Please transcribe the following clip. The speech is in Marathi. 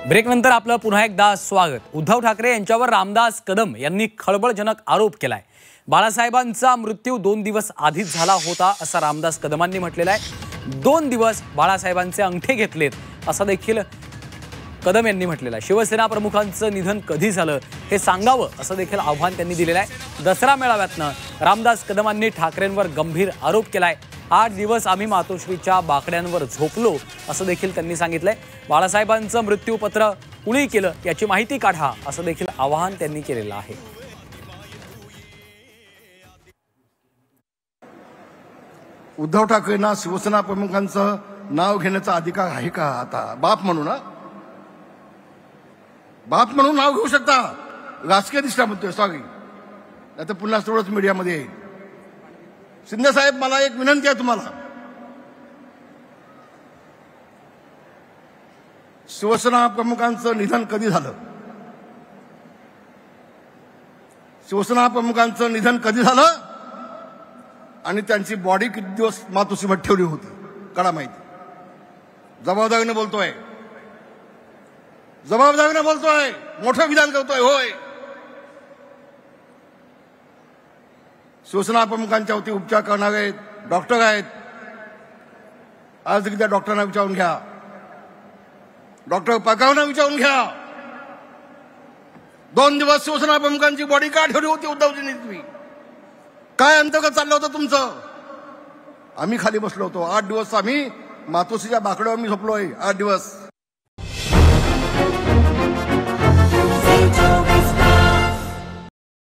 ब्रेकनंतर आपलं पुन्हा एकदा स्वागत। उद्धव ठाकरे यांच्यावर रामदास कदम यांनी खळबळजनक आरोप केलाय। बाळासाहेबांचा मृत्यू 2 दिवस आधीच झाला होता असं रामदास कदमांनी म्हटलेलं आहे। 2 दिवस बाळासाहेबांचे अंगठे घेतलेत असं देखील कदम यांनी म्हटलेलं आहे। शिवसेना प्रमुखांचं निधन कधी झालं हे सांगावं असं देखील आव्हान त्यांनी दिलेलं आहे। दसरा मेळाव्यातनं रामदास कदमांनी ठाकरेंवर गंभीर आरोप केलाय। 8 दिवस आम्ही मातोश्रीच्या बाकड्यांवर झोपलो असं देखील त्यांनी सांगितलंय। बाळासाहेबांचं मृत्यूपत्र कुणी केलं याची माहिती काढा असं देखील आवाहन त्यांनी केलेलं आहे। उद्धव ठाकरेंना शिवसेना प्रमुखांचं नाव घेण्याचा अधिकार आहे का? आता बाप म्हणून बाप म्हणून नाव घेऊ शकता, राजकीय दृष्ट्या म्हणतोय, सॉरी, आता पुन्हा थोडंच मीडियामध्ये येईल। शिंदे साहेब, मला एक विनंती आहे तुम्हाला, शिवसेना प्रमुखांचं निधन कधी झालं? शिवसेना प्रमुखांचं निधन कधी झालं आणि त्यांची बॉडी किती दिवस मातोश्रीमध्ये ठेवली होती कळा माहिती। जबाबदारीने बोलतोय, जबाबदारीने बोलतोय, मोठं विधान करतोय। होय, शिवसेना प्रमुखांच्या वरती उपचार करणारे डॉक्टर आहेत। आज त्या डॉक्टरांना विचारून घ्या, डॉक्टर पगारांना विचारून घ्या, 2 दिवस शिवसेना प्रमुखांची बॉडी का ठेवली होती उद्धवजींनी? तुम्ही काय अंतर्गत चाललं होतं तुमचं? आम्ही खाली बसलो होतो 8 दिवस, आम्ही मातोश्रीच्या बाकड्यावर मी झोपलोय 8 दिवस।